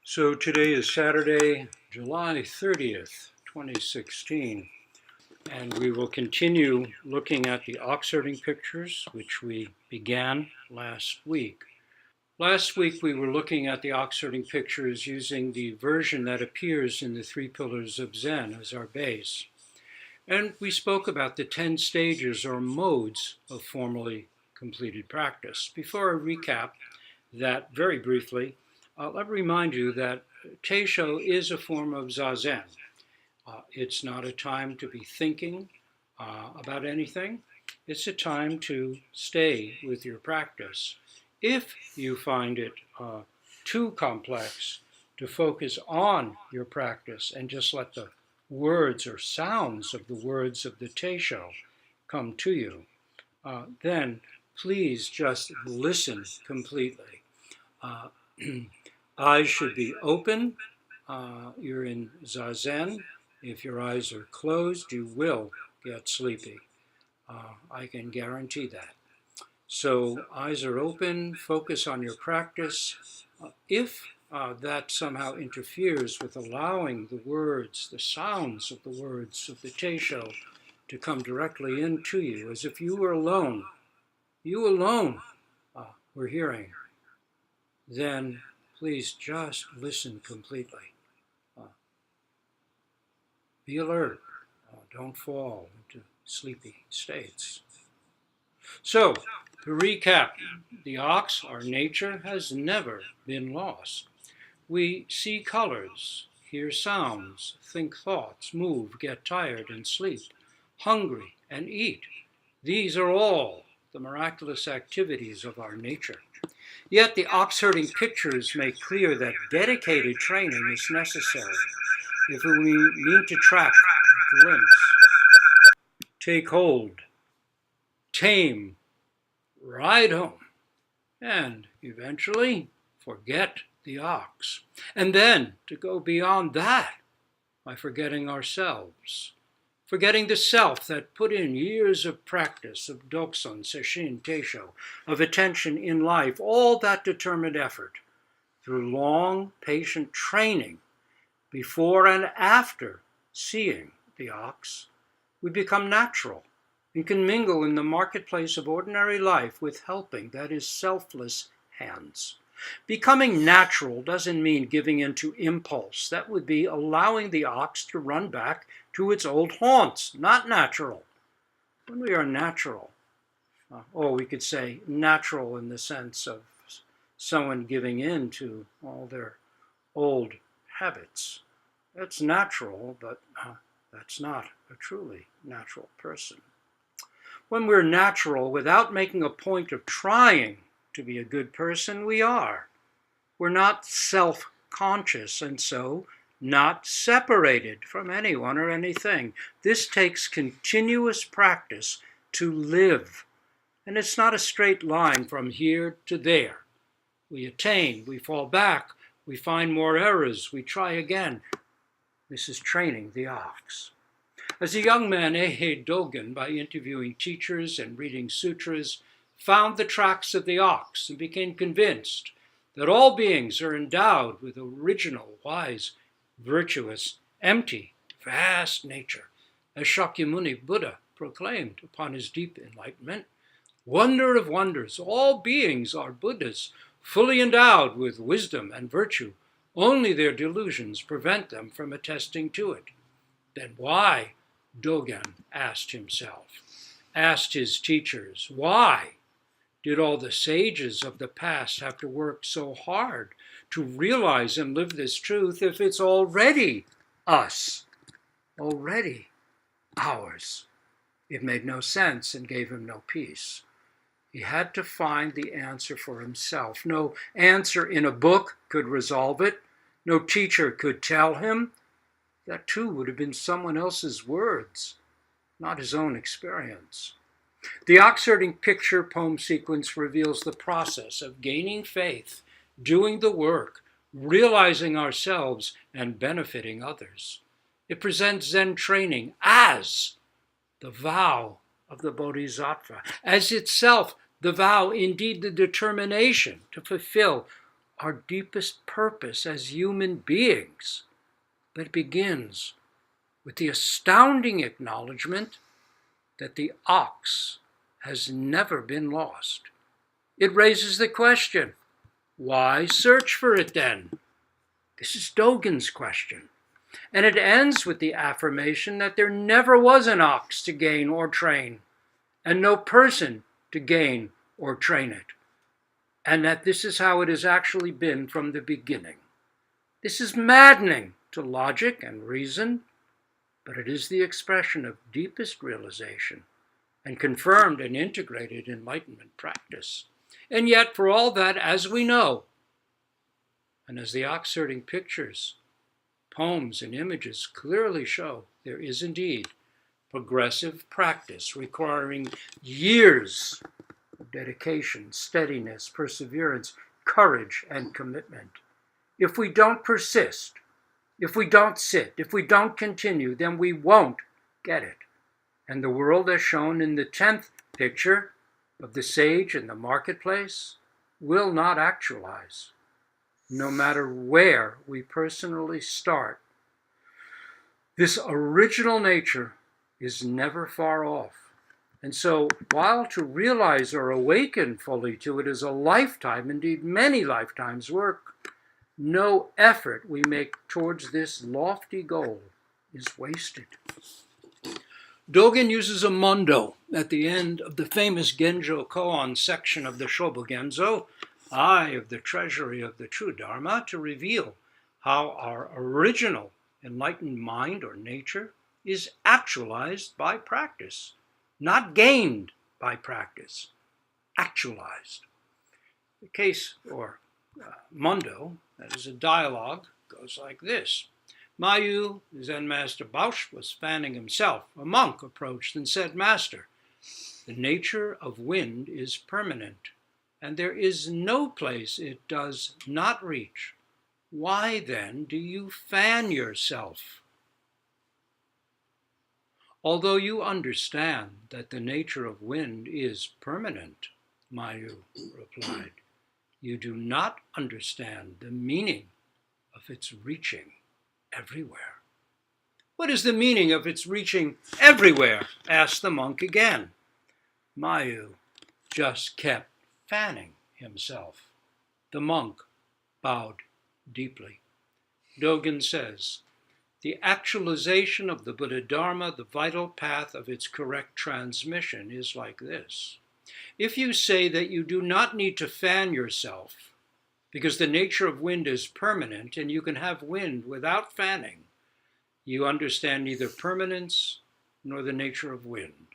So today is Saturday, July 30th, 2016, and we will continue looking at the ox herding pictures, which we began last week. Last week we were looking at the ox herding pictures using the version that appears in the Three Pillars of Zen as our base. And we spoke about the 10 stages or modes of formally completed practice. Before I recap that very briefly, let me remind you that teisho is a form of zazen. It's not a time to be thinking about anything. It's a time to stay with your practice. If you find it too complex to focus on your practice and just let the words or sounds of the words of the teisho come to you, then please just listen completely. Eyes should be open. You're in zazen. If your eyes are closed, you will get sleepy. I can guarantee that. So eyes are open, focus on your practice. If that somehow interferes with allowing the words, the sounds of the words of the teisho to come directly into you, as if you were alone, you alone were hearing, then please just listen completely. Be alert. Don't fall into sleepy states. So, to recap, the ox, our nature, has never been lost. We see colors, hear sounds, think thoughts, move, get tired and sleep, hungry and eat. These are all the miraculous activities of our nature. Yet the ox herding pictures make clear that dedicated training is necessary if we mean to track, glimpse, take hold, tame, ride home, and eventually forget the ox. And then to go beyond that by forgetting ourselves, forgetting the self that put in years of practice, of doksan, sesshin, teisho, of attention in life, all that determined effort through long, patient training before and after seeing the ox. We become natural and can mingle in the marketplace of ordinary life with helping, that is, selfless hands. Becoming natural doesn't mean giving in to impulse. That would be allowing the ox to run back to its old haunts, not natural. When we are natural, or we could say natural in the sense of someone giving in to all their old habits. That's natural, but that's not a truly natural person. When we're natural, without making a point of trying to be a good person, we are. We're not self-conscious and so not separated from anyone or anything. This takes continuous practice to live. And it's not a straight line from here to there. We attain, we fall back, we find more errors, we try again. This is training the ox. As a young man, Ehe Dogen, by interviewing teachers and reading sutras, found the tracks of the ox and became convinced that all beings are endowed with original, wise, virtuous, empty, vast nature, as Shakyamuni Buddha proclaimed upon his deep enlightenment. Wonder of wonders, all beings are Buddhas, fully endowed with wisdom and virtue. Only their delusions prevent them from attesting to it. Then why, Dogen asked himself, asked his teachers, why did all the sages of the past have to work so hard to realize and live this truth if it's already us, already ours? It made no sense and gave him no peace. He had to find the answer for himself. No answer in a book could resolve it. No teacher could tell him. That too would have been someone else's words, not his own experience. The ox herding picture poem sequence reveals the process of gaining faith, doing the work, realizing ourselves, and benefiting others. It presents Zen training as the vow of the Bodhisattva, as itself the vow, indeed the determination to fulfill our deepest purpose as human beings, but it begins with the astounding acknowledgement that the ox has never been lost. It raises the question, why search for it then? This is Dogen's question. And it ends with the affirmation that there never was an ox to gain or train, and no person to gain or train it, and that this is how it has actually been from the beginning. This is maddening to logic and reason, but it is the expression of deepest realization and confirmed and integrated enlightenment practice. And yet, for all that, as we know, and as the ox herding pictures, poems, and images clearly show, there is indeed progressive practice requiring years of dedication, steadiness, perseverance, courage, and commitment. If we don't persist, if we don't sit, if we don't continue, then we won't get it. And the world, as shown in the 10th picture of the sage in the marketplace, will not actualize, no matter where we personally start. This original nature is never far off. And so, while to realize or awaken fully to it is a lifetime, indeed many lifetimes' work, no effort we make towards this lofty goal is wasted. Dogen uses a mondo at the end of the famous Genjo Koan section of the Shobogenzo, Eye of the Treasury of the True Dharma, to reveal how our original enlightened mind or nature is actualized by practice, not gained by practice, actualized. The case, or mondo, that is a dialogue, goes like this. Mayu, Zen Master Bausch, was fanning himself. A monk approached and said, Master, the nature of wind is permanent, and there is no place it does not reach. Why then do you fan yourself? Although you understand that the nature of wind is permanent, Mayu replied, you do not understand the meaning of its reaching everywhere. What is the meaning of its reaching everywhere? Asked the monk again. Mayu just kept fanning himself. The monk bowed deeply. Dogen says, the actualization of the Buddha Dharma, the vital path of its correct transmission, is like this. If you say that you do not need to fan yourself, because the nature of wind is permanent and you can have wind without fanning, you understand neither permanence nor the nature of wind.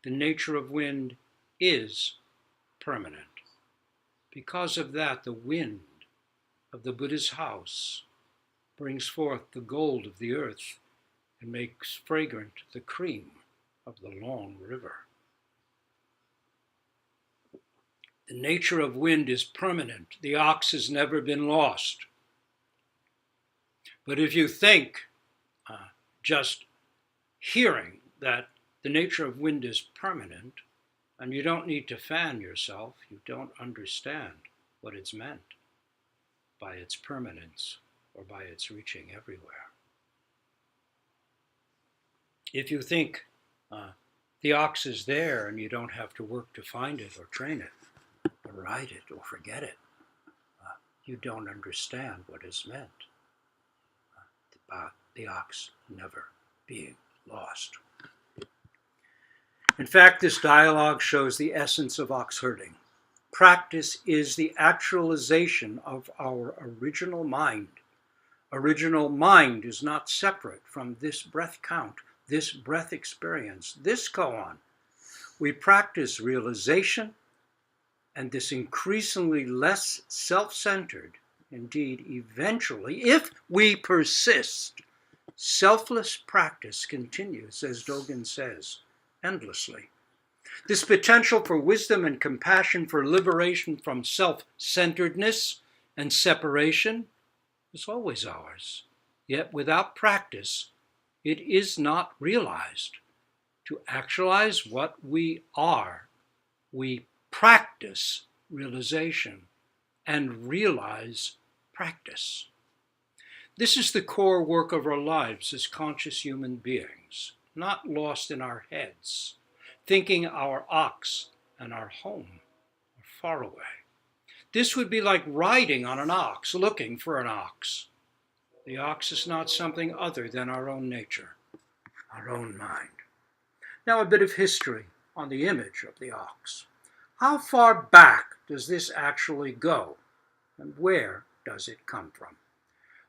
The nature of wind is permanent. Because of that, the wind of the Buddha's house brings forth the gold of the earth and makes fragrant the cream of the long river. The nature of wind is permanent. The ox has never been lost. But if you think, just hearing that the nature of wind is permanent, and you don't need to fan yourself, you don't understand what it's meant by its permanence or by its reaching everywhere. If you think the ox is there and you don't have to work to find it or train it, or ride it or forget it, you don't understand what is meant about the ox never being lost. In fact, this dialogue shows the essence of ox herding. Practice is the actualization of our original mind. Original mind is not separate from this breath count, this breath experience, this koan. We practice realization, and this increasingly less self-centered, indeed eventually, if we persist, selfless practice continues, as Dogen says, endlessly. This potential for wisdom and compassion, for liberation from self-centeredness and separation is always ours. Yet without practice, it is not realized. To actualize what we are, we practice realization and realize practice. This is the core work of our lives as conscious human beings, not lost in our heads, thinking our ox and our home are far away. This would be like riding on an ox, looking for an ox. The ox is not something other than our own nature, our own mind. Now a bit of history on the image of the ox. How far back does this actually go, and where does it come from?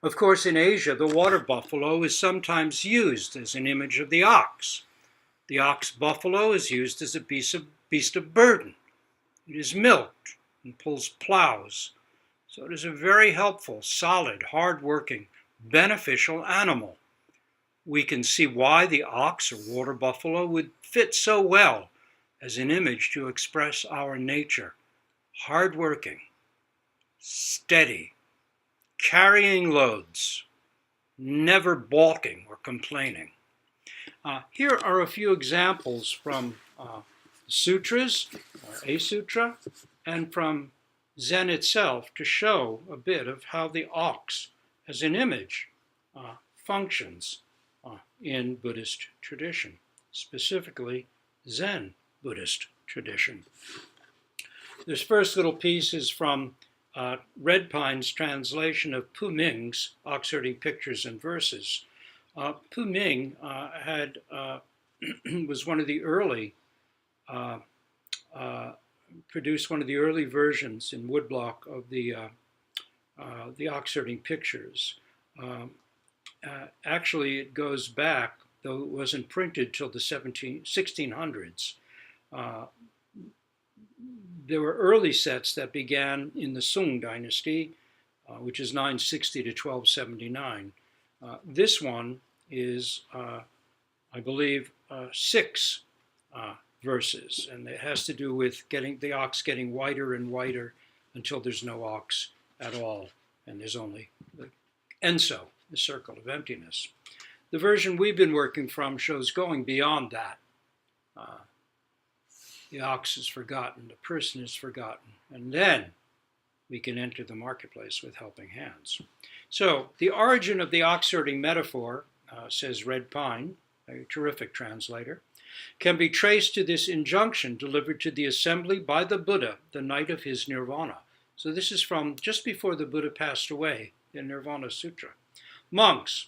Of course, in Asia, the water buffalo is sometimes used as an image of the ox. The ox buffalo is used as a beast of burden. It is milked and pulls plows. So it is a very helpful, solid, hard-working, beneficial animal. We can see why the ox or water buffalo would fit so well as an image to express our nature. Hard-working, steady, carrying loads, never balking or complaining. Here are a few examples from the sutras, or a sutra, and from Zen itself to show a bit of how the ox as an image functions in Buddhist tradition, specifically Zen Buddhist tradition. This first little piece is from Red Pine's translation of Pu Ming's Ox-herding Pictures and Verses. Pu Ming was one of the early, produced one of the early versions in woodblock of the Ox-herding Pictures. Actually, it goes back, though it wasn't printed till the 1600s. There were early sets that began in the Sung dynasty, which is 960 to 1279. This one is, I believe, 6 verses, and it has to do with getting the ox getting whiter and whiter until there's no ox at all, and there's only the enso, the circle of emptiness. The version we've been working from shows going beyond that. The ox is forgotten, the person is forgotten, and then we can enter the marketplace with helping hands. So the origin of the ox-herding metaphor, says Red Pine, a terrific translator, can be traced to this injunction delivered to the assembly by the Buddha the night of his nirvana. So this is from just before the Buddha passed away, the Nirvana Sutra. Monks,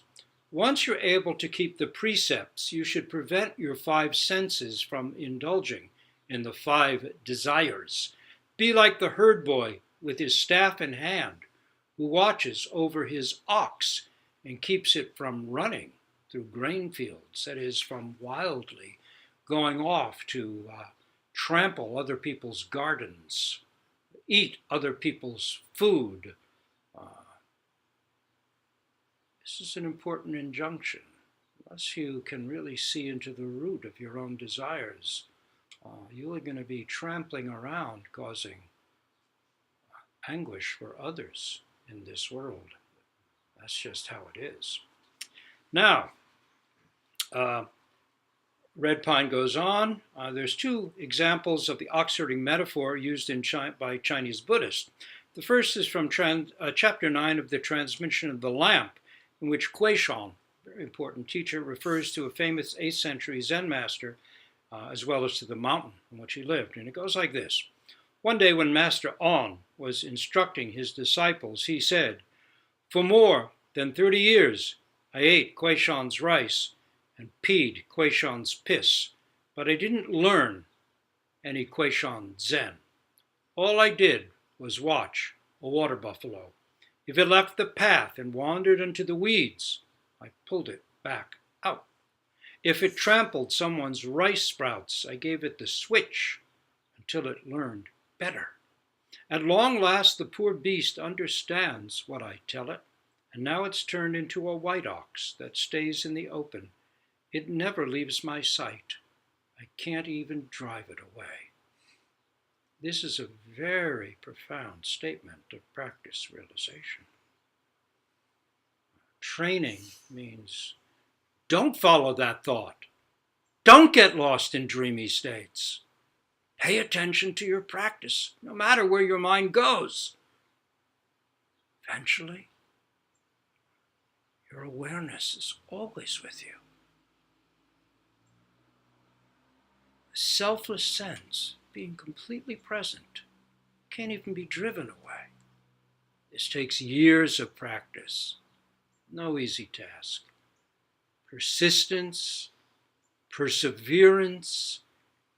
once you're able to keep the precepts, you should prevent your 5 senses from indulging in the 5 desires. Be like the herd boy with his staff in hand, who watches over his ox and keeps it from running through grain fields, that is, from wildly going off to trample other people's gardens, eat other people's food. This is an important injunction. Unless you can really see into the root of your own desires, you are going to be trampling around, causing anguish for others in this world. That's just how it is. Now, Red Pine goes on. There's 2 examples of the ox-herding metaphor used by Chinese Buddhists. The first is from chapter 9 of the Transmission of the Lamp, in which Kuei-shan, a very important teacher, refers to a famous 8th century Zen master, as well as to the mountain in which he lived. And it goes like this. One day when Master On was instructing his disciples, he said, "For more than 30 years, I ate Kuei-shan's rice and peed Kuei-shan's piss, but I didn't learn any Kuei-shan Zen. All I did was watch a water buffalo. If it left the path and wandered into the weeds, I pulled it back out. If it trampled someone's rice sprouts, I gave it the switch until it learned better. At long last, the poor beast understands what I tell it, and now it's turned into a white ox that stays in the open. It never leaves my sight. I can't even drive it away." This is a very profound statement of practice realization. Training means don't follow that thought. Don't get lost in dreamy states. Pay attention to your practice, no matter where your mind goes. eventually, your awareness is always with you. A selfless sense, being completely present, can't even be driven away. This takes years of practice. No easy task. Persistence, perseverance,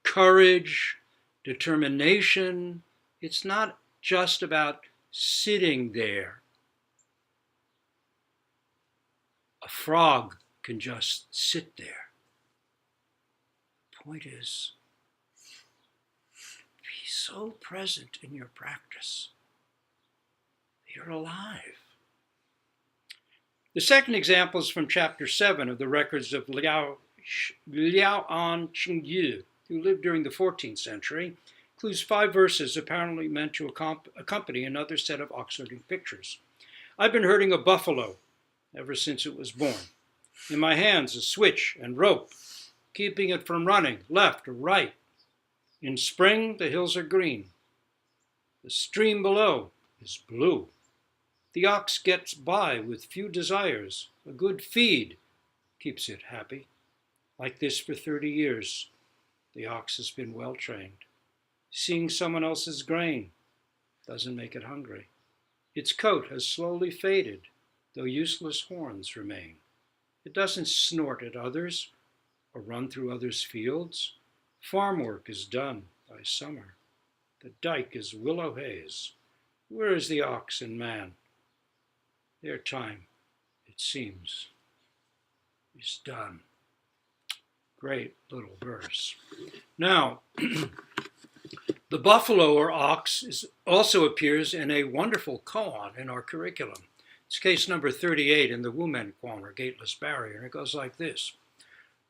courage, determination. It's not just about sitting there. A frog can just sit there. The point is, be so present in your practice that you're alive. The second example is from chapter 7 of the records of Liao An Qingyu, who lived during the 14th century. Includes 5 verses apparently meant to accompany another set of ox-herding pictures. I've been herding a buffalo ever since it was born. In my hands, a switch and rope, keeping it from running left or right. In spring, the hills are green. The stream below is blue. The ox gets by with few desires. A good feed keeps it happy. Like this for 30 years, the ox has been well trained. Seeing someone else's grain doesn't make it hungry. Its coat has slowly faded, though useless horns remain. It doesn't snort at others or run through others' fields. Farm work is done by summer. The dike is willow haze. Where is the ox and man? Their time, it seems, is done. Great little verse. Now, the buffalo or ox also appears in a wonderful koan in our curriculum. It's case number 38 in the Wumen koan, or gateless barrier, and it goes like this.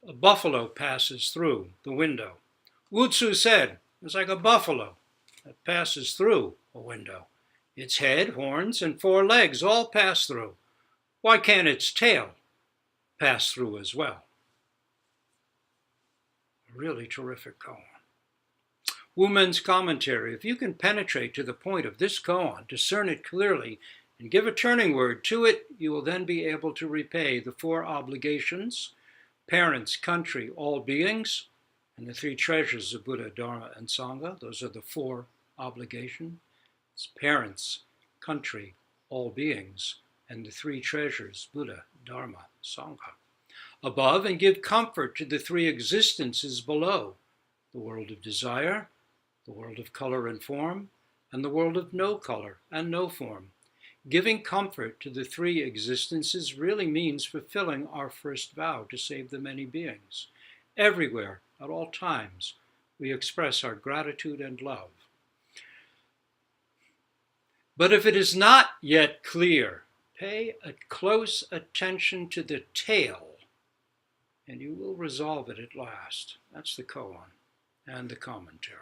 A buffalo passes through the window. Wu Tzu said, it's like a buffalo that passes through a window. Its head, horns, and 4 legs all pass through. Why can't its tail pass through as well? A really terrific koan. Wumen's commentary. If you can penetrate to the point of this koan, discern it clearly, and give a turning word to it, you will then be able to repay the 4 obligations, parents, country, all beings, and the 3 treasures of Buddha, Dharma, and Sangha. Those are the 4 obligations. It's parents, country, all beings, and the 3 treasures, Buddha, Dharma, Sangha. Above, and give comfort to the 3 existences below, the world of desire, the world of color and form, and the world of no color and no form. Giving comfort to the 3 existences really means fulfilling our first vow to save the many beings. Everywhere, at all times, we express our gratitude and love. But if it is not yet clear, pay a close attention to the tail, and you will resolve it at last. That's the koan and the commentary.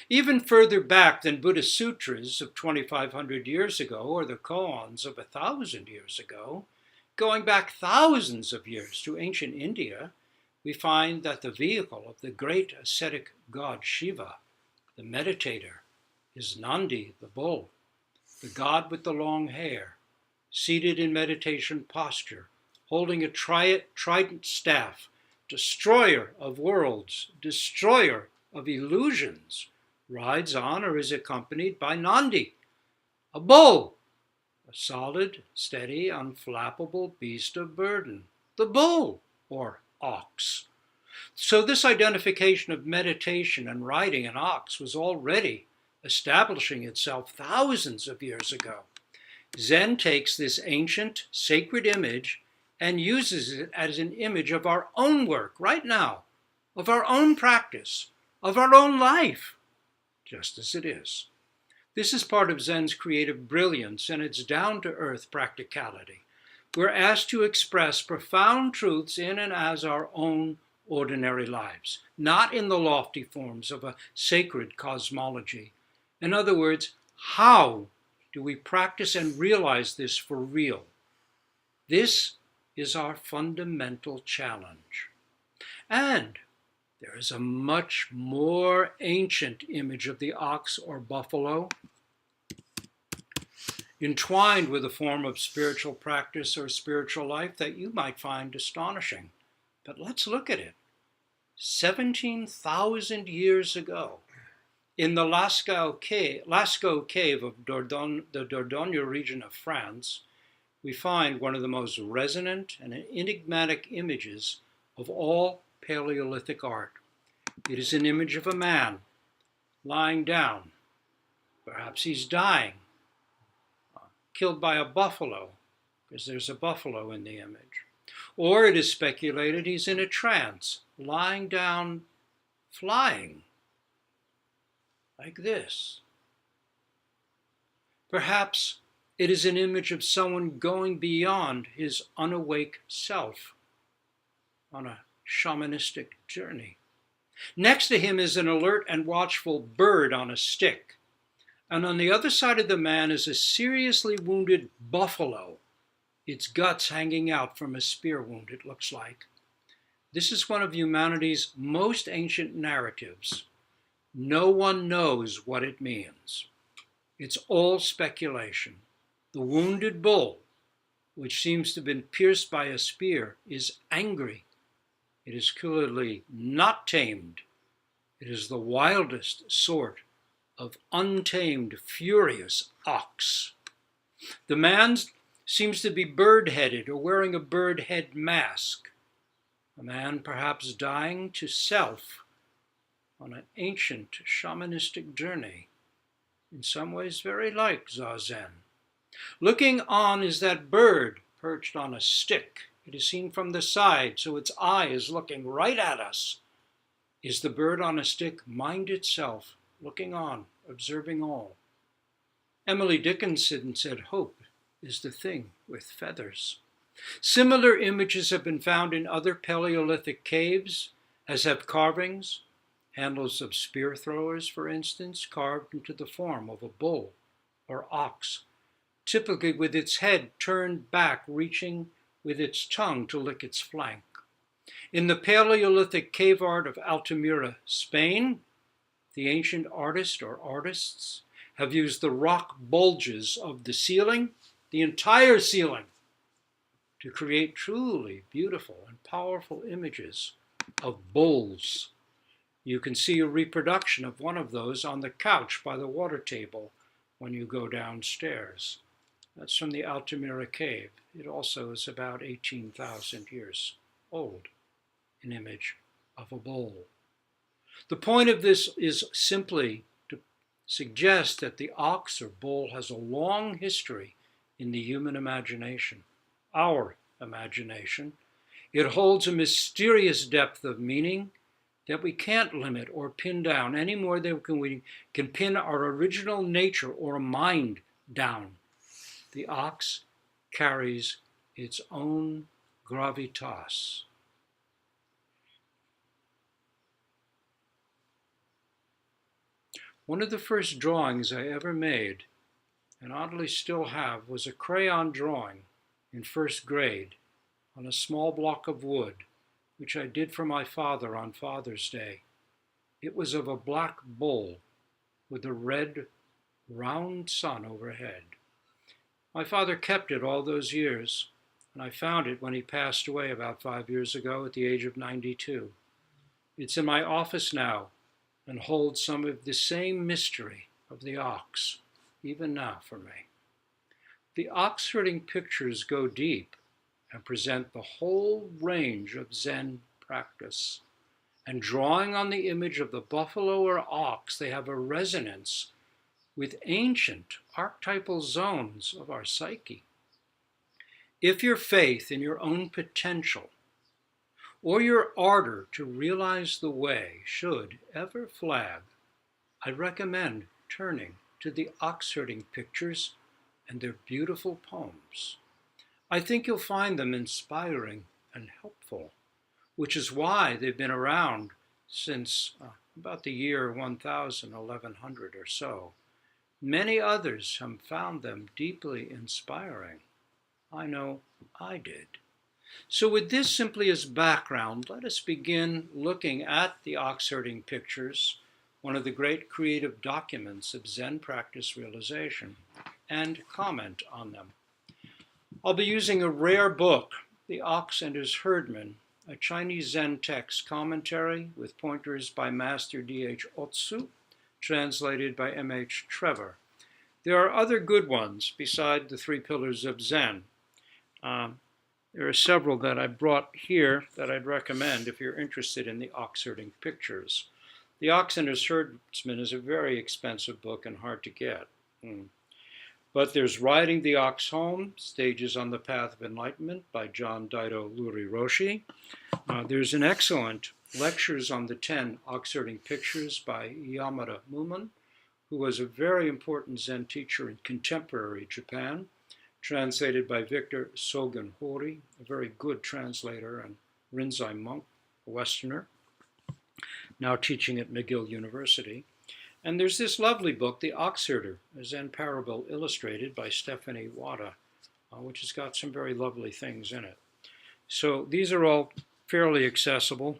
Even further back than Buddhist sutras of 2,500 years ago, or the koans of 1,000 years ago, going back thousands of years to ancient India, we find that the vehicle of the great ascetic god Shiva, the meditator, is Nandi, the bull, the god with the long hair, seated in meditation posture, holding a trident staff, destroyer of worlds, destroyer of illusions, rides on or is accompanied by Nandi, a bull, a solid, steady, unflappable beast of burden, the bull, or ox. So this identification of meditation and riding an ox was already establishing itself thousands of years ago. Zen takes this ancient, sacred image and uses it as an image of our own work right now, of our own practice, of our own life, just as it is. This is part of Zen's creative brilliance and its down-to-earth practicality. We're asked to express profound truths in and as our own ordinary lives, not in the lofty forms of a sacred cosmology. In other words, how do we practice and realize this for real? This is our fundamental challenge. And there is a much more ancient image of the ox or buffalo. entwined with a form of spiritual practice or spiritual life that you might find astonishing. But let's look at it. 17,000 years ago, in the Lascaux cave of the Dordogne region of France, we find one of the most resonant and enigmatic images of all Paleolithic art. It is an image of a man lying down. Perhaps he's dying, killed by a buffalo, because there's a buffalo in the image. Or it is speculated he's in a trance, lying down, flying, like this. Perhaps it is an image of someone going beyond his unawake self on a shamanistic journey. Next to him is an alert and watchful bird on a stick. And on the other side of the man is a seriously wounded buffalo, its guts hanging out from a spear wound, it looks like. This is one of humanity's most ancient narratives. No one knows what it means. It's all speculation. The wounded bull, which seems to have been pierced by a spear, is angry. It is clearly not tamed. It is the wildest sort of untamed, furious ox. The man seems to be bird-headed or wearing a bird head mask. A man perhaps dying to self on an ancient shamanistic journey, in some ways very like Zazen. Looking on is that bird perched on a stick. It is seen from the side, so its eye is looking right at us. Is the bird on a stick mind itself, looking on, observing all? Emily Dickinson said, "Hope is the thing with feathers." Similar images have been found in other Paleolithic caves, as have carvings, handles of spear throwers, for instance, carved into the form of a bull or ox, typically with its head turned back, reaching with its tongue to lick its flank. In the Paleolithic cave art of Altamira, Spain, the ancient artist or artists have used the rock bulges of the ceiling, the entire ceiling, to create truly beautiful and powerful images of bulls. You can see a reproduction of one of those on the couch by the water table when you go downstairs. That's from the Altamira cave. It also is about 18,000 years old, an image of a bull. The point of this is simply to suggest that the ox or bull has a long history in the human imagination, our imagination. It holds a mysterious depth of meaning that we can't limit or pin down any more than we can pin our original nature or mind down. The ox carries its own gravitas. One of the first drawings I ever made, and oddly still have, was a crayon drawing in first grade on a small block of wood, which I did for my father on Father's Day. It was of a black bull with a red, round sun overhead. My father kept it all those years, and I found it when he passed away about 5 years ago at the age of 92. It's in my office now and holds some of the same mystery of the ox, even now for me. The ox herding pictures go deep and present the whole range of Zen practice. And drawing on the image of the buffalo or ox, they have a resonance with ancient archetypal zones of our psyche. If your faith in your own potential or your ardor to realize the way should ever flag, I recommend turning to the ox herding pictures and their beautiful poems. I think you'll find them inspiring and helpful, which is why they've been around since about the year 1000, 1100 or so. Many others have found them deeply inspiring. I know I did. So with this simply as background, let us begin looking at the ox herding pictures, one of the great creative documents of Zen practice realization. and comment on them. I'll be using a rare book, The Ox and His Herdman, a Chinese Zen text commentary with pointers by Master D.H. Otsu, translated by M.H. Trevor. There are other good ones beside the three pillars of Zen. There are several that I brought here that I'd recommend if you're interested in the ox herding pictures. The Ox and His Herdsman is a very expensive book and hard to get. But there's Riding the Ox Home, Stages on the Path of Enlightenment by John Daido Luri Roshi. There's an excellent Lectures on the 10 Ox Herding Pictures by Yamada Muman, who was a very important Zen teacher in contemporary Japan, translated by Victor Sogen Hori, a very good translator and Rinzai monk, a Westerner, now teaching at McGill University. And there's this lovely book, The Ox Herder, a Zen parable illustrated by Stephanie Wada, which has got some very lovely things in it. So these are all fairly accessible,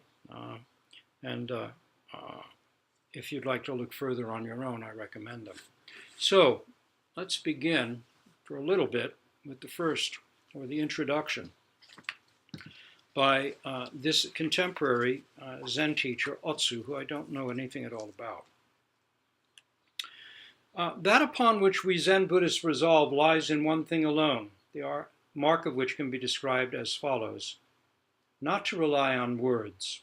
and if you'd like to look further on your own, I recommend them. So let's begin for a little bit with the first, or the introduction, by this contemporary Zen teacher, Otsu, who I don't know anything at all about. That upon which we Zen Buddhists resolve lies in one thing alone, the mark of which can be described as follows: not to rely on words,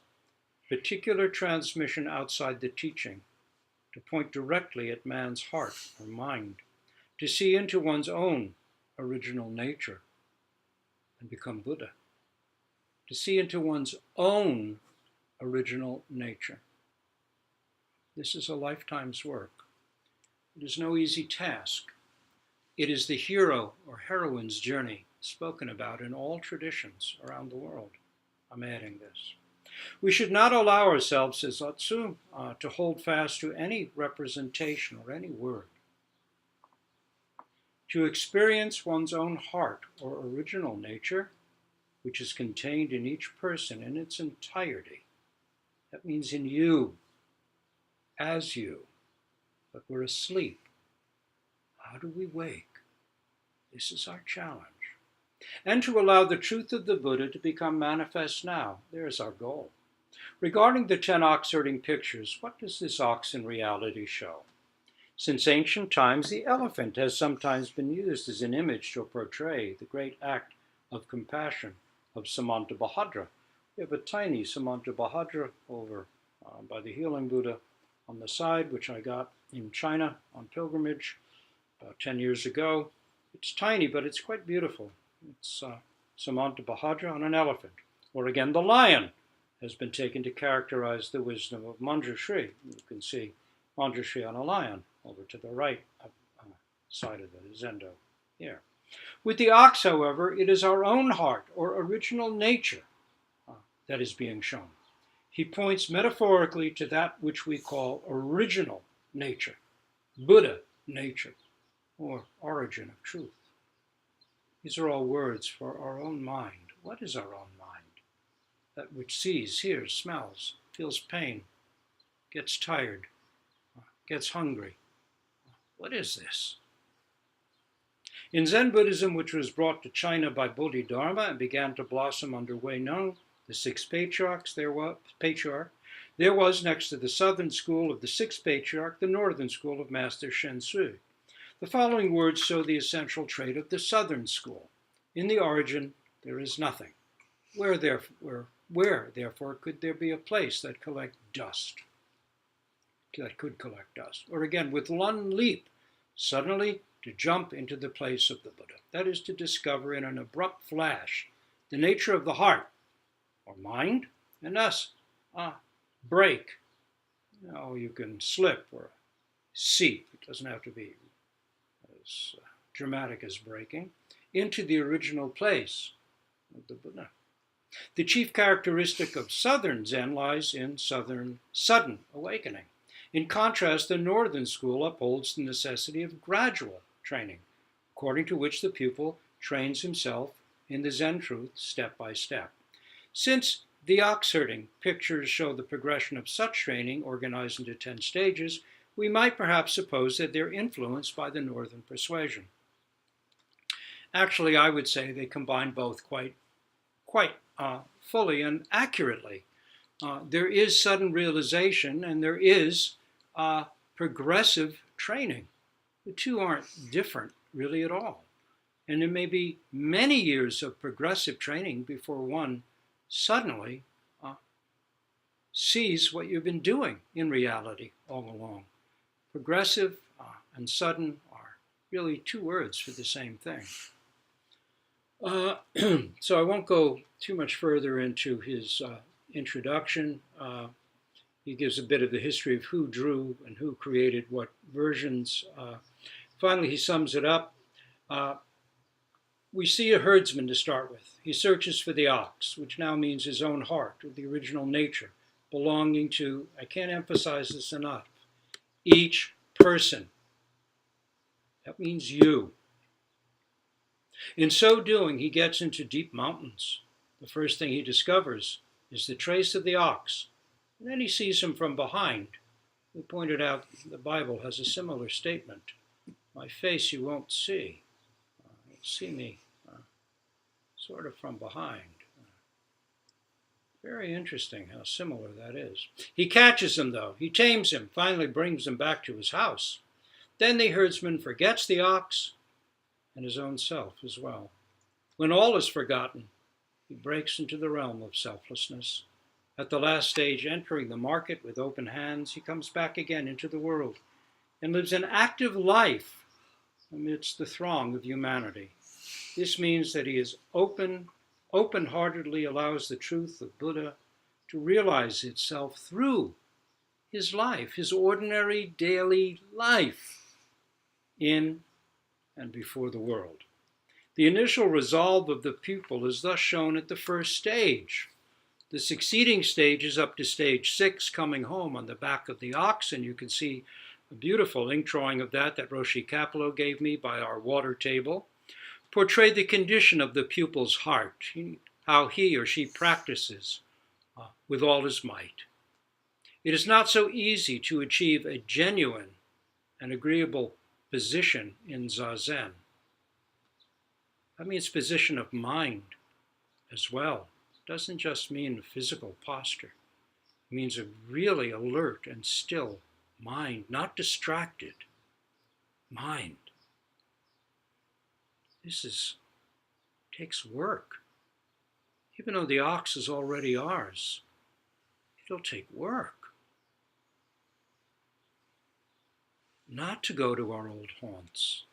particular transmission outside the teaching, to point directly at man's heart or mind, to see into one's own original nature and become Buddha, to see into one's own original nature. This is a lifetime's work. It is no easy task. It is the hero or heroine's journey spoken about in all traditions around the world. I'm adding this. We should not allow ourselves, says Otsu, to hold fast to any representation or any word. To experience one's own heart or original nature, which is contained in each person in its entirety. That means in you, as you, but we're asleep. How do we wake? This is our challenge. And to allow the truth of the Buddha to become manifest now. There's our goal. Regarding the 10 ox herding pictures, what does this ox in reality show? Since ancient times, the elephant has sometimes been used as an image to portray the great act of compassion of Samantabhadra. We have a tiny Samantabhadra over by the Healing Buddha on the side, which I got in China on pilgrimage about 10 years ago. It's tiny, but it's quite beautiful. It's Samantabhadra on an elephant. Or again, the lion has been taken to characterize the wisdom of Manjushri. You can see Manjushri on a lion over to the right side of the Zendo here. With the ox, however, it is our own heart or original nature that is being shown. He points metaphorically to that which we call original nature, Buddha nature, or origin of truth. These are all words for our own mind. What is our own mind? That which sees, hears, smells, feels pain, gets tired, gets hungry. What is this? In Zen Buddhism, which was brought to China by Bodhidharma and began to blossom under Wei Neng, the sixth patriarch, there was, next to the southern school of the sixth patriarch, the northern school of Master Shen Sui. The following words show the essential trait of the southern school. In the origin, there is nothing. Where, therefore, could there be a place that could collect dust? Or again, with one leap, suddenly to jump into the place of the Buddha. That is to discover in an abrupt flash the nature of the heart, or mind, and thus break. You can slip or seep. It doesn't have to be as dramatic as breaking, into the original place of the Buddha. The chief characteristic of Southern Zen lies in sudden awakening. In contrast, the Northern school upholds the necessity of gradual training, according to which the pupil trains himself in the Zen truth step by step. Since the ox herding pictures show the progression of such training organized into 10 stages, we might perhaps suppose that they're influenced by the Northern persuasion. Actually, I would say they combine both quite fully and accurately. There is sudden realization and there is progressive training. The two aren't different really at all. And there may be many years of progressive training before one suddenly sees what you've been doing in reality all along. Progressive and sudden are really two words for the same thing. So I won't go too much further into his introduction. He gives a bit of the history of who drew and who created what versions. Finally, he sums it up. We see a herdsman to start with. He searches for the ox, which now means his own heart, or the original nature, belonging to, I can't emphasize this enough, each person. That means you. In so doing, he gets into deep mountains. The first thing he discovers is the trace of the ox, and then he sees him from behind. We pointed out the Bible has a similar statement. My face you won't see. You'll see me sort of from behind. Very interesting how similar that is. He catches him, though. He tames him, finally brings him back to his house. Then the herdsman forgets the ox and his own self as well. When all is forgotten, he breaks into the realm of selflessness. At the last stage, entering the market with open hands, he comes back again into the world and lives an active life amidst the throng of humanity. This means that he is open-heartedly allows the truth of Buddha to realize itself through his life, his ordinary daily life in and before the world. The initial resolve of the pupil is thus shown at the first stage. The succeeding stages up to stage 6, coming home on the back of the ox, and you can see a beautiful ink drawing of that Roshi Kapleau gave me by our water table, portray the condition of the pupil's heart, how he or she practices with all his might. It is not so easy to achieve a genuine and agreeable position in Zazen. That means position of mind as well. It doesn't just mean physical posture. It means a really alert and still mind, not distracted mind. This takes work. Even though the ox is already ours, it'll take work. Not to go to our old haunts.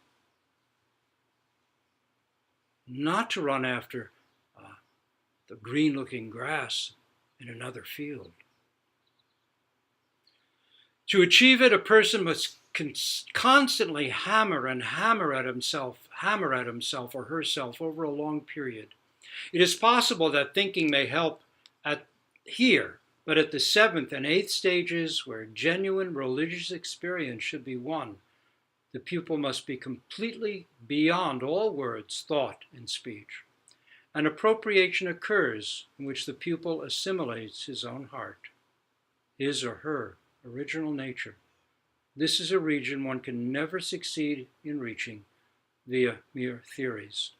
Not to run after the green-looking grass in another field. To achieve it, a person must constantly hammer at himself or herself over a long period. It is possible that thinking may help here, but at the 7th and 8th stages, where genuine religious experience should be won, the pupil must be completely beyond all words, thought, and speech. An appropriation occurs in which the pupil assimilates his own heart, his or her original nature. This is a region one can never succeed in reaching via mere theories.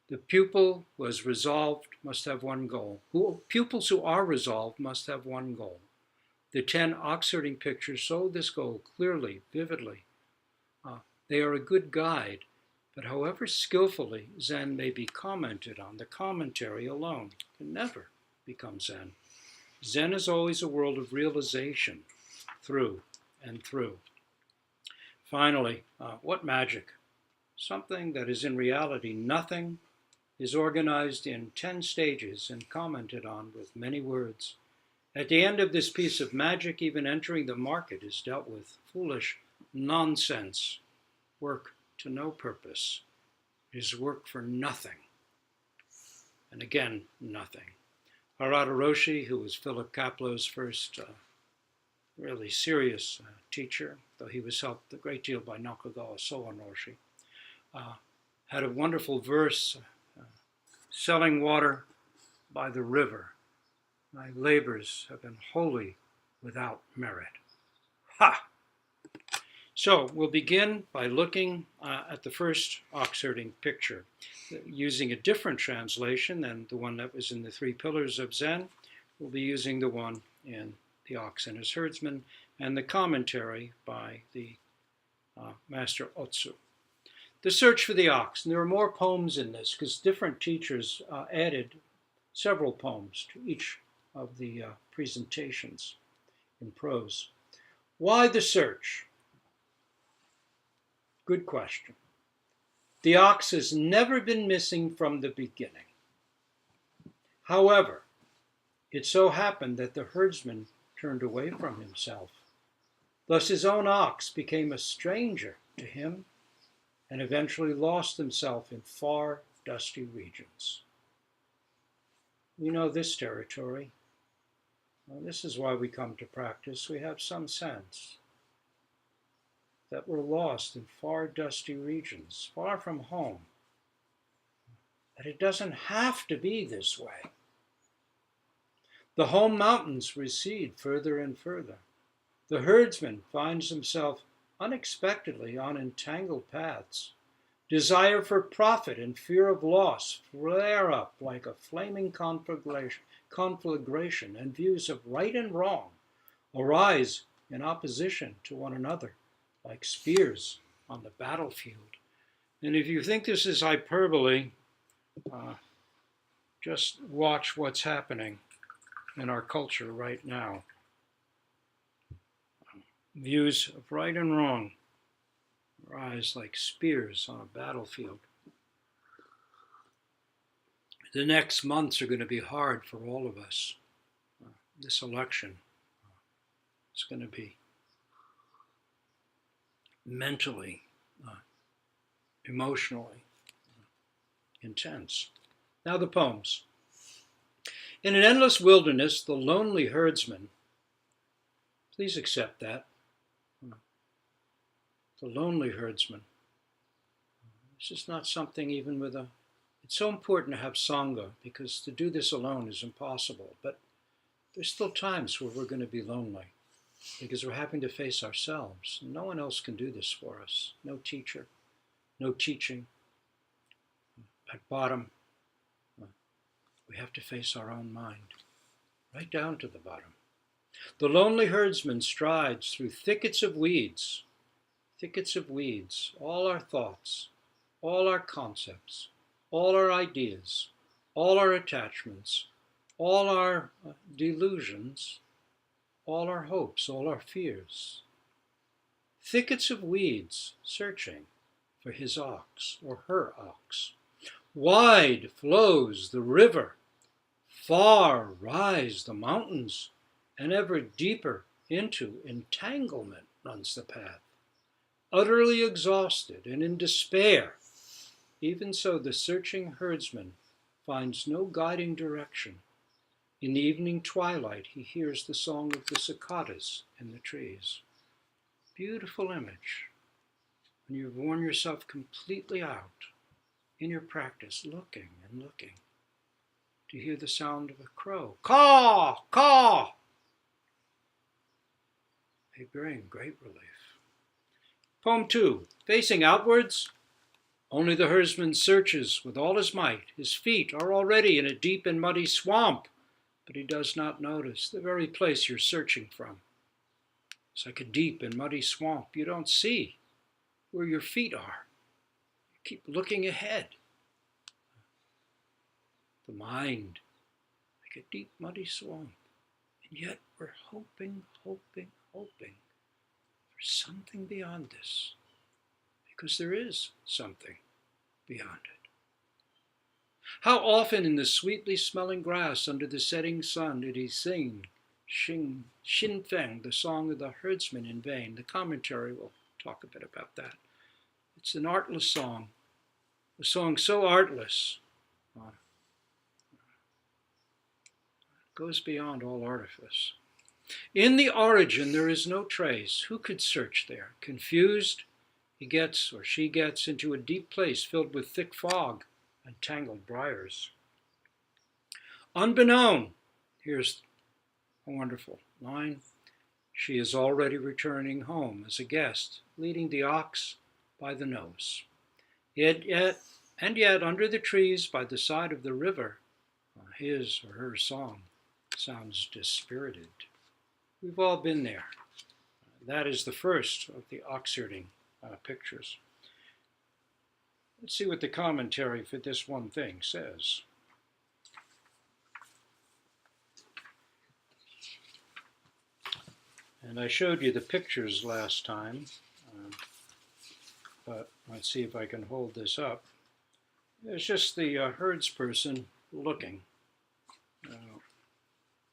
The pupil who is resolved must have one goal. Pupils who are resolved must have one goal. The 10 ox-herding pictures show this goal clearly, vividly. They are a good guide, but however skillfully Zen may be commented on, the commentary alone can never become Zen. Zen is always a world of realization through and through. Finally, what magic? Something that is in reality nothing is organized in 10 stages and commented on with many words. At the end of this piece of magic, even entering the market is dealt with foolish nonsense, work to no purpose. It is work for nothing. And again, nothing. Harada Roshi, who was Philip Kapleau's first really serious teacher, though he was helped a great deal by Nakagawa Soen Roshi, had a wonderful verse, selling water by the river. My labors have been wholly without merit. Ha! So we'll begin by looking at the first ox herding picture. Using a different translation than the one that was in the Three Pillars of Zen, we'll be using the one in The Ox and His Herdsman and the commentary by the Master Otsu. The Search for the Ox. And there are more poems in this because different teachers added several poems to each of the presentations in prose. Why the search? Good question. The ox has never been missing from the beginning. However, it so happened that the herdsman turned away from himself. Thus his own ox became a stranger to him and eventually lost himself in far, dusty regions. We know this territory. Well, this is why we come to practice. We have some sense that we're lost in far, dusty regions, far from home. That it doesn't have to be this way. The home mountains recede further and further. The herdsman finds himself unexpectedly on entangled paths. Desire for profit and fear of loss flare up like a flaming conflagration, and views of right and wrong arise in opposition to one another, like spears on the battlefield. And if you think this is hyperbole, just watch what's happening in our culture right now. Views of right and wrong rise like spears on a battlefield. The next months are going to be hard for all of us. This election is going to be mentally, emotionally intense. Now the poems. In an endless wilderness, the lonely herdsman, please accept that, the lonely herdsman. This is not something even with a, it's so important to have Sangha because to do this alone is impossible, but there's still times where we're going to be lonely because we're having to face ourselves. No one else can do this for us. No teacher, no teaching. At bottom, we have to face our own mind, right down to the bottom. The lonely herdsman strides through thickets of weeds, all our thoughts, all our concepts, all our ideas, all our attachments, all our delusions, all our hopes, all our fears. Thickets of weeds searching for his ox or her ox. Wide flows the river, far rise the mountains, and ever deeper into entanglement runs the path. Utterly exhausted and in despair, even so the searching herdsman finds no guiding direction. In the evening twilight, he hears the song of the cicadas in the trees. Beautiful image. When you've worn yourself completely out in your practice, looking and looking, to hear the sound of a crow. Caw! Caw! They bring great relief. Poem 2. Facing outwards, only the herdsman searches with all his might. His feet are already in a deep and muddy swamp, but he does not notice the very place you're searching from. It's like a deep and muddy swamp. You don't see where your feet are. You keep looking ahead. The mind, like a deep muddy swamp. And yet we're hoping for something beyond this. Because there is something beyond it. How often in the sweetly smelling grass under the setting sun did he sing Xin Feng, the song of the herdsman, in vain? The commentary will talk a bit about that. It's an artless song, a song so artless, goes beyond all artifice. In the origin there is no trace. Who could search there? Confused, he gets, or she gets, into a deep place filled with thick fog and tangled briars. Unbeknown, here's a wonderful line, She is already returning home as a guest, leading the ox by the nose. Yet, under the trees by the side of the river, his or her song sounds dispirited. We've all been there. That is the first of the ox herding pictures. Let's see what the commentary for this one thing says. And I showed you the pictures last time, but let's see if I can hold this up. It's just the herdsperson looking.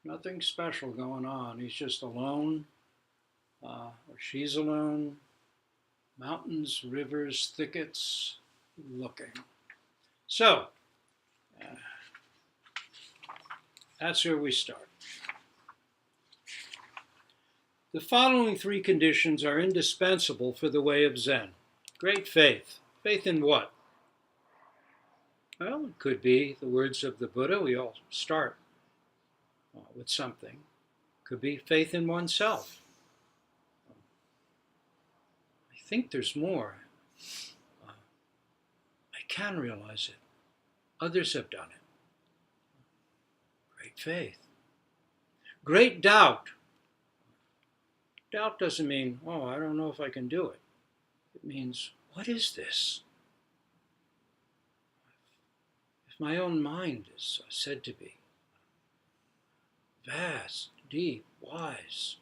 Nothing special going on. He's just alone, or she's alone. Mountains, rivers, thickets, looking. So, that's where we start. The following three conditions are indispensable for the way of Zen. Great faith. Faith in what? Well, it could be the words of the Buddha. We all start with something. It could be faith in oneself. I think there's more. I can realize it. Others have done it. Great faith. Great doubt. Doubt doesn't mean, oh, I don't know if I can do it. It means, what is this? If my own mind is said to be vast, deep, wise,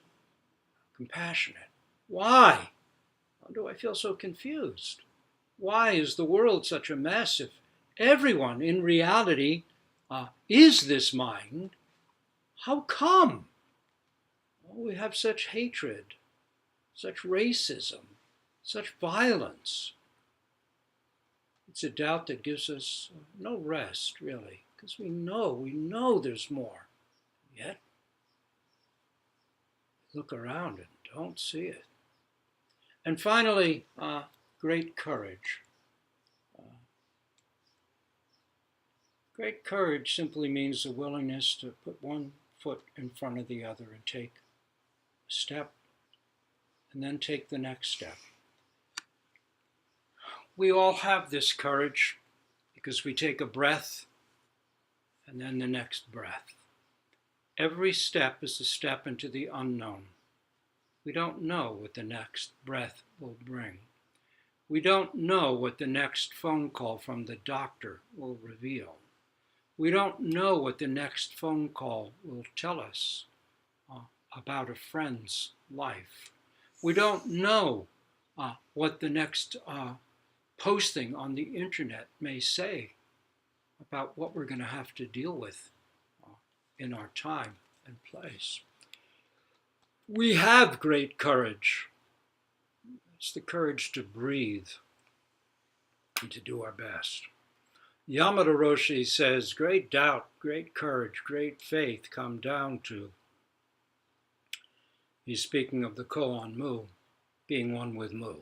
compassionate, why? Why do I feel so confused? Why is the world such a mess if everyone in reality is this mind? How come? We have such hatred, such racism, such violence. It's a doubt that gives us no rest, really, because we know there's more. Yet, look around and don't see it. And finally, great courage. Great courage simply means the willingness to put one foot in front of the other and take a step, and then take the next step. We all have this courage because we take a breath and then the next breath. Every step is a step into the unknown. We don't know what the next breath will bring. We don't know what the next phone call from the doctor will reveal. We don't know what the next phone call will tell us about a friend's life. We don't know what the next posting on the internet may say about what we're going to have to deal with in our time and place. We have great courage. It's the courage to breathe and to do our best. Yamada Roshi says, great doubt, great courage, great faith come down to, he's speaking of the koan mu, being one with mu.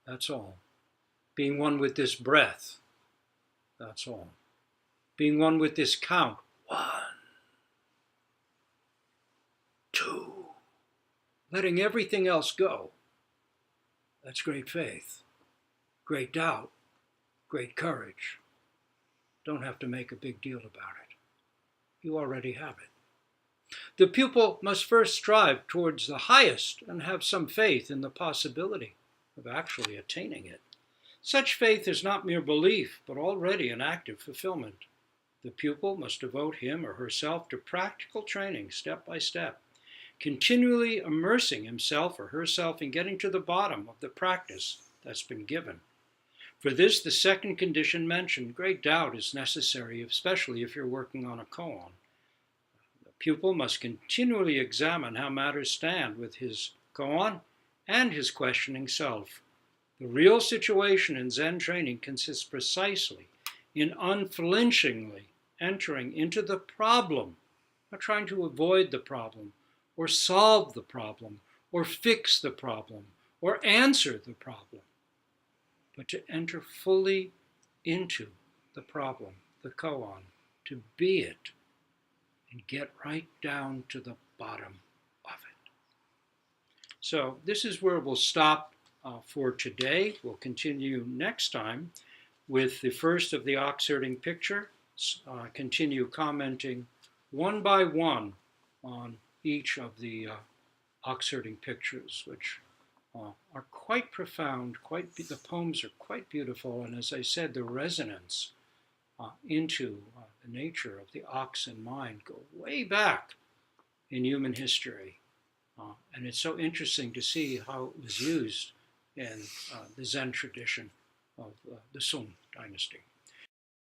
That's all. Being one with this breath. That's all. Being one with this count. 1, 2. Letting everything else go. That's great faith. Great doubt. Great courage. Don't have to make a big deal about it. You already have it. The pupil must first strive towards the highest and have some faith in the possibility of actually attaining it. Such faith is not mere belief, but already an active fulfillment. The pupil must devote him or herself to practical training step by step, continually immersing himself or herself in getting to the bottom of the practice that's been given. For this, the second condition mentioned, great doubt, is necessary, especially if you're working on a koan. The pupil must continually examine how matters stand with his koan and his questioning self. The real situation in Zen training consists precisely in unflinchingly entering into the problem, not trying to avoid the problem, or solve the problem, or fix the problem, or answer the problem, but to enter fully into the problem, the koan, to be it, and get right down to the bottom of it. So this is where we'll stop for today. We'll continue next time with the first of the ox herding picture, continue commenting one by one on each of the ox herding pictures, which are quite profound. The poems are quite beautiful, and as I said, the resonance into the nature of the ox and mind go way back in human history. And it's so interesting to see how it was used in the Zen tradition of the Sung dynasty.